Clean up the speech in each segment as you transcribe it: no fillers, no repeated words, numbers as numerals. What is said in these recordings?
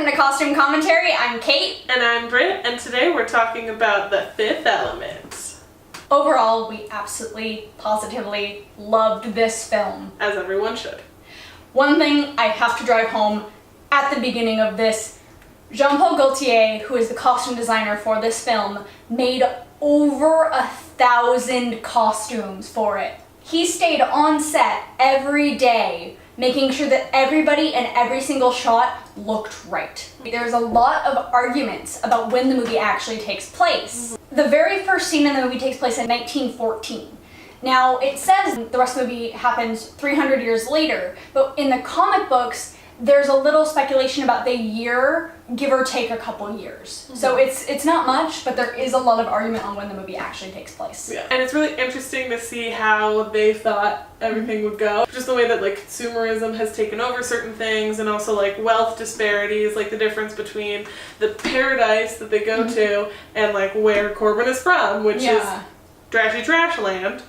Welcome to Costume Commentary. I'm Kait. And I'm Brit, and today we're talking about The Fifth Element. Overall, we absolutely, positively loved this film. As everyone should. One thing I have to drive home at the beginning of this, Jean Paul Gaultier, who is the costume designer for this film, made over 1,000 costumes for it. He stayed on set every day, making sure that everybody and every single shot looked right. There's a lot of arguments about when the movie actually takes place. The very first scene in the movie takes place in 1914. Now, it says the rest of the movie happens 300 years later, but in the comic books, there's a little speculation about the year, give or take a couple years. Mm-hmm. So it's not much, but there is a lot of argument on when the movie actually takes place. Yeah. And it's really interesting to see how they thought everything would go. Just the way that like consumerism has taken over certain things, and also like wealth disparities, like the difference between the paradise that they go to and like where Korben is from, which is trashy trash land,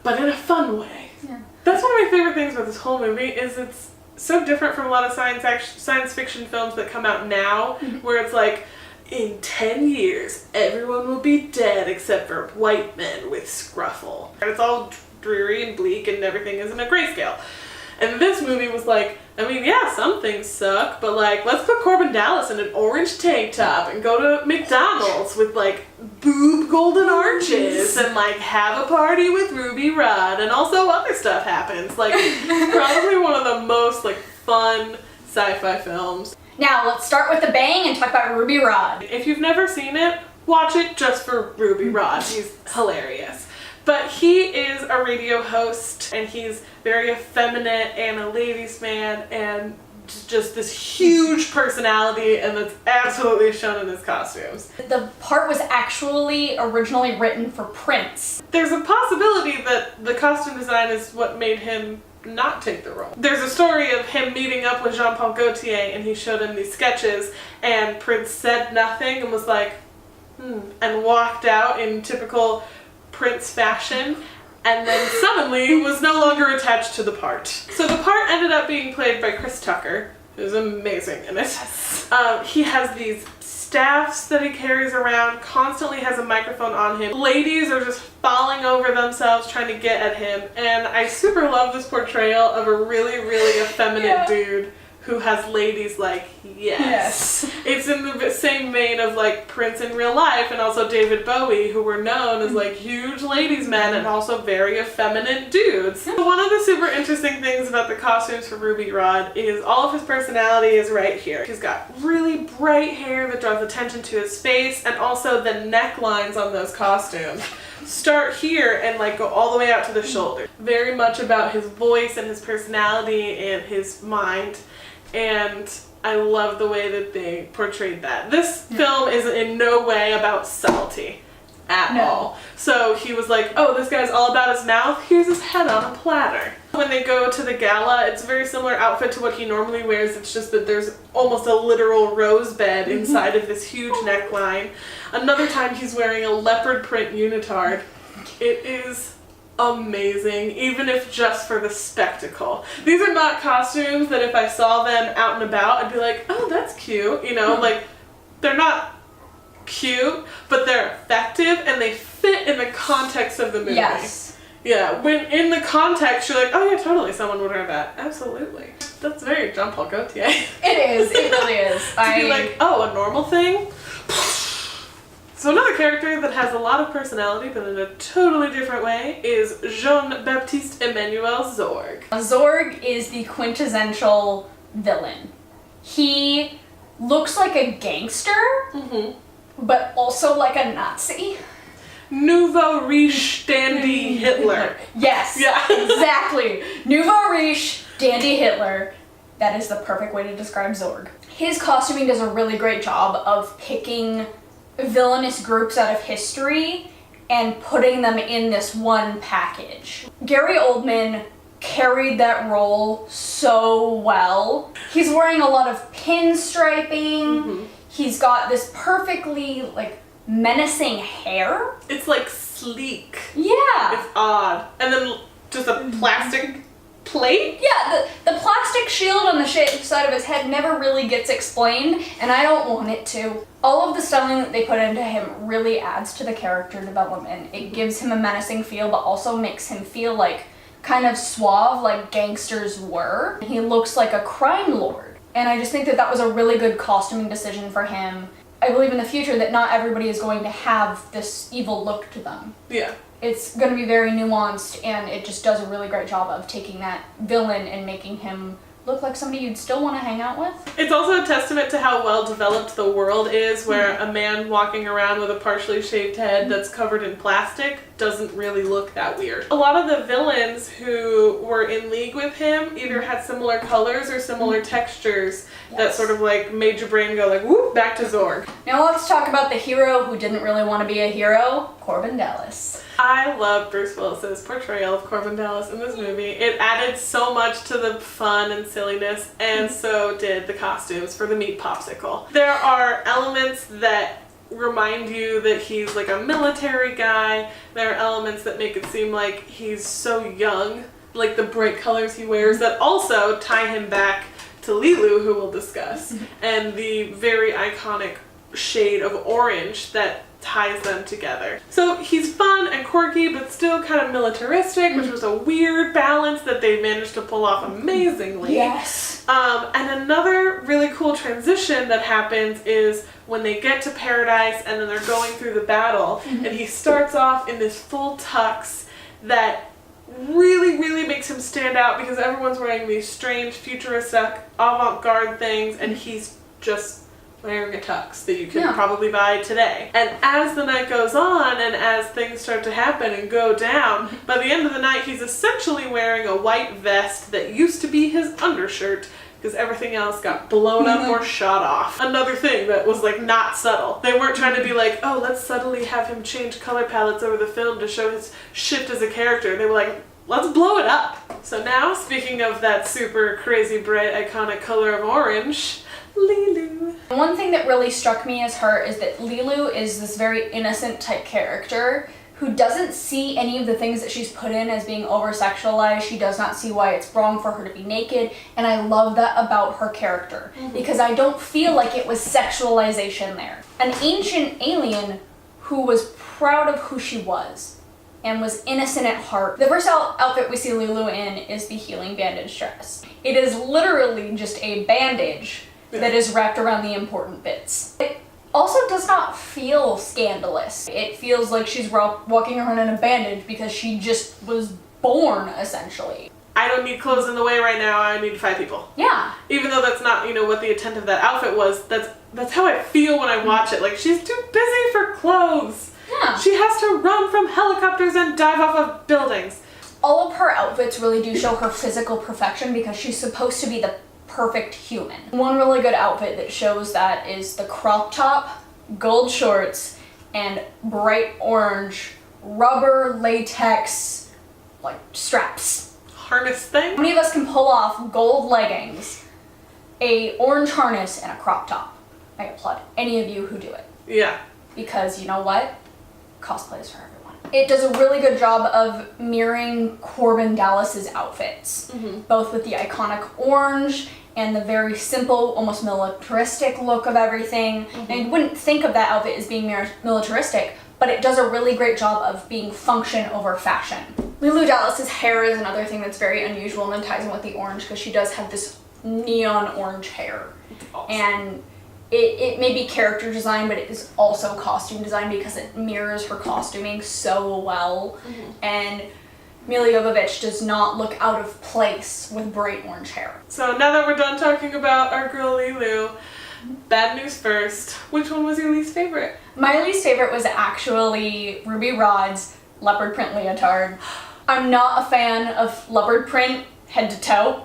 but in a fun way. Yeah. That's one of my favorite things about this whole movie is it's so different from a lot of science fiction films that come out now, where it's like, in 10 years, everyone will be dead except for white men with scruffle. And it's all dreary and bleak and everything is in a grayscale. And this movie was like, I mean, yeah, some things suck, but like, let's put Korben Dallas in an orange tank top and go to McDonald's with like boob golden arches and like have a party with Ruby Rod, and also other stuff happens. Like, probably one of the most like fun sci-fi films. Now, let's start with the bang and talk about Ruby Rod. If you've never seen it, watch it just for Ruby Rod. He's hilarious. But he is a radio host, and he's very effeminate and a ladies' man and just this huge personality, and that's absolutely shown in his costumes. The part was actually originally written for Prince. There's a possibility that the costume design is what made him not take the role. There's a story of him meeting up with Jean Paul Gaultier, and he showed him these sketches, and Prince said nothing and was like, and walked out in typical Prince fashion, and then suddenly was no longer attached to the part. So the part ended up being played by Chris Tucker, who's amazing in it. Yes. He has these staffs that he carries around, constantly has a microphone on him. Ladies are just falling over themselves trying to get at him, and I super love this portrayal of a really, really effeminate dude who has ladies like, yes. It's in the same vein of like Prince in real life, and also David Bowie, who were known as like huge ladies men and also very effeminate dudes. One of the super interesting things about the costumes for Ruby Rod is all of his personality is right here. He's got really bright hair that draws attention to his face, and also the necklines on those costumes start here and like go all the way out to the shoulder. Very much about his voice and his personality and his mind. And I love the way that they portrayed that. This film is in no way about subtlety at all. So he was like, oh, this guy's all about his mouth, here's his head on a platter. When they go to the gala, it's a very similar outfit to what he normally wears, it's just that there's almost a literal rose bed inside of this huge neckline. Another time he's wearing a leopard print unitard. It is amazing, even if just for the spectacle. These are not costumes that if I saw them out and about, I'd be like, oh, that's cute, you know, like, they're not cute, but they're effective and they fit in the context of the movie. Yes. Yeah, when in the context, you're like, oh yeah, totally, someone would wear that. Absolutely. That's very Jean Paul Gaultier. It is, it really is. To be like, oh, a normal thing? So another character that has a lot of personality, but in a totally different way, is Jean-Baptiste Emmanuel Zorg. Zorg is the quintessential villain. He looks like a gangster, but also like a Nazi. Nouveau riche dandy Hitler. Yes, exactly. Nouveau riche dandy Hitler. That is the perfect way to describe Zorg. His costuming does a really great job of picking villainous groups out of history and putting them in this one package. Gary Oldman carried that role so well. He's wearing a lot of pinstriping. He's got this perfectly like menacing hair. It's like sleek. Yeah. It's odd. And then just a plastic plate? Yeah, the plastic shield on the side of his head never really gets explained, and I don't want it to. All of the styling that they put into him really adds to the character development. It gives him a menacing feel, but also makes him feel like kind of suave, like gangsters were. He looks like a crime lord. And I just think that that was a really good costuming decision for him. I believe in the future that not everybody is going to have this evil look to them. Yeah. It's going to be very nuanced, and it just does a really great job of taking that villain and making him look like somebody you'd still want to hang out with. It's also a testament to how well developed the world is, where a man walking around with a partially shaved head that's covered in plastic doesn't really look that weird. A lot of the villains who were in league with him either had similar colors or similar textures that sort of like made your brain go like, whoop, back to Zorg. Now let's talk about the hero who didn't really want to be a hero, Korben Dallas. I love Bruce Willis's portrayal of Korben Dallas in this movie. It added so much to the fun and silliness, and so did the costumes for the meat popsicle. There are elements that remind you that he's like a military guy. There are elements that make it seem like he's so young, like the bright colors he wears, that also tie him back to Lulu, who we'll discuss, and the very iconic shade of orange that ties them together. So he's fun and quirky, but still kind of militaristic, which was a weird balance that they managed to pull off amazingly. Yes. And another really cool transition that happens is when they get to Paradise and then they're going through the battle, and he starts off in this full tux that really, really makes him stand out because everyone's wearing these strange futuristic avant-garde things, and he's just wearing a tux that you can probably buy today. And as the night goes on and as things start to happen and go down, by the end of the night he's essentially wearing a white vest that used to be his undershirt because everything else got blown up or shot off. Another thing that was like not subtle. They weren't trying to be like, oh, let's subtly have him change color palettes over the film to show his shift as a character. They were like, let's blow it up. So now, speaking of that super crazy bright iconic color of orange, Lulu. One thing that really struck me as her is that Lulu is this very innocent type character who doesn't see any of the things that she's put in as being over-sexualized. She does not see why it's wrong for her to be naked, and I love that about her character because I don't feel like it was sexualization there. An ancient alien who was proud of who she was and was innocent at heart. The first outfit we see Lulu in is the healing bandage dress. It is literally just a bandage that is wrapped around the important bits. It also does not feel scandalous. It feels like she's walking around in a bandage because she just was born, essentially. I don't need clothes in the way right now, I need to fight people. Yeah. Even though that's not, what the intent of that outfit was, that's how I feel when I watch it. Like, she's too busy for clothes. Yeah. She has to run from helicopters and dive off of buildings. All of her outfits really do show her physical perfection because she's supposed to be the perfect human. One really good outfit that shows that is the crop top, gold shorts, and bright orange rubber latex like straps. Harness thing? How many of us can pull off gold leggings, a orange harness, and a crop top? I applaud any of you who do it. Yeah. Because you know what? Cosplay is for everyone. It does a really good job of mirroring Korben Dallas's outfits, both with the iconic orange and the very simple, almost militaristic look of everything. And you wouldn't think of that outfit as being militaristic, but it does a really great job of being function over fashion. Lulu Dallas's hair is another thing that's very unusual and ties in with the orange because she does have this neon orange hair. Awesome. And it may be character design, but it is also costume design because it mirrors her costuming so well. And Mila Jovovich does not look out of place with bright orange hair. So now that we're done talking about our girl Lulu, bad news first. Which one was your least favorite? My least favorite was actually Ruby Rod's leopard print leotard. I'm not a fan of leopard print head to toe.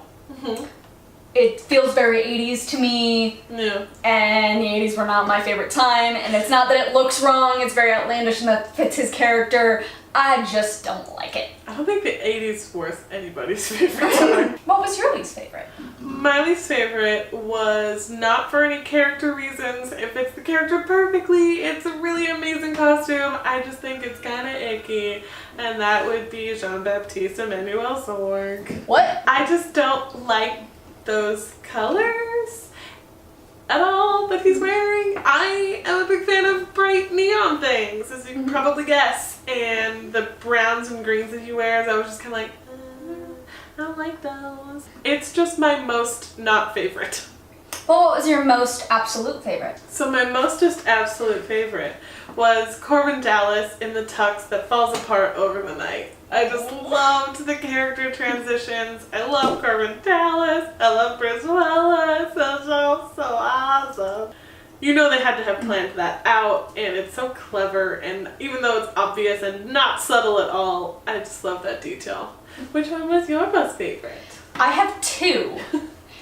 It feels very 80s to me, and the 80s were not my favorite time, and it's not that it looks wrong, it's very outlandish and that fits his character. I just don't like it. I don't think the 80s was anybody's favorite time. What was your least favorite? My least favorite was not for any character reasons. It fits the character perfectly. It's a really amazing costume. I just think it's kind of icky. and that would be Jean-Baptiste Emmanuel Zorg. What? I just don't like those colors at all that he's wearing. I am a big fan of bright neon things, as you can probably guess, and the browns and greens that he wears, I was just kind of like, I don't like those. It's just my most not favorite. Well, what was your most absolute favorite? So my mostest absolute favorite was Korben Dallas in the tux that falls apart over the night. I just loved the character transitions. I love Korben Dallas. I love Brit. So awesome. You know they had to have planned that out, and it's so clever, and even though it's obvious and not subtle at all, I just love that detail. Which one was your most favorite? I have two,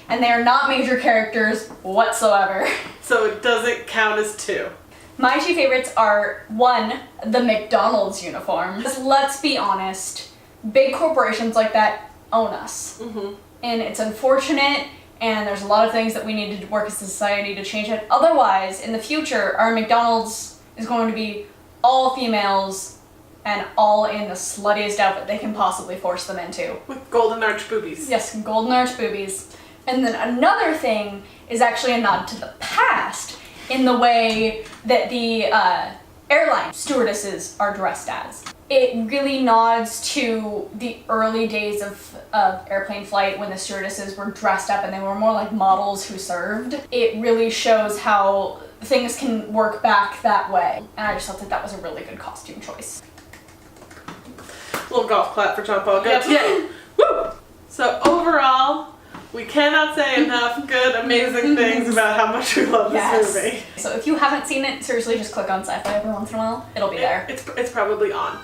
and they are not major characters whatsoever. So it doesn't count as two. My two favorites are, one, the McDonald's uniform. Let's be honest, big corporations like that own us. And it's unfortunate, and there's a lot of things that we need to work as a society to change it. Otherwise, in the future, our McDonald's is going to be all females and all in the sluttiest outfit they can possibly force them into. With golden arch boobies. Yes, golden arch boobies. And then another thing is actually a nod to the past in the way that the airline stewardesses are dressed as. It really nods to the early days of airplane flight when the stewardesses were dressed up and they were more like models who served. It really shows how things can work back that way. And I just thought that that was a really good costume choice. Little golf clap for Jean Paul Gaultier. Yep. Woo! So overall, we cannot say enough good, amazing things about how much we love this movie. So if you haven't seen it, seriously just click on sci-fi every once in a while. It'll be there. It's probably on.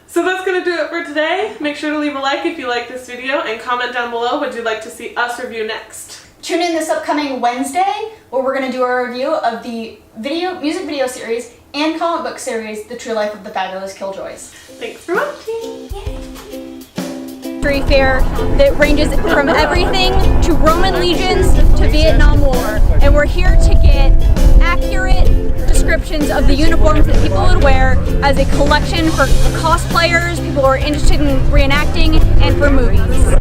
So that's going to do it for today. Make sure to leave a like if you like this video and comment down below what you'd like to see us review next. Tune in this upcoming Wednesday where we're going to do a review of the music video series and comic book series, The True Life of the Fabulous Killjoys. Thanks for watching. Fair that ranges from everything to Roman legions to Vietnam War, and we're here to get accurate descriptions of the uniforms that people would wear as a collection for cosplayers, people who are interested in reenacting, and for movies.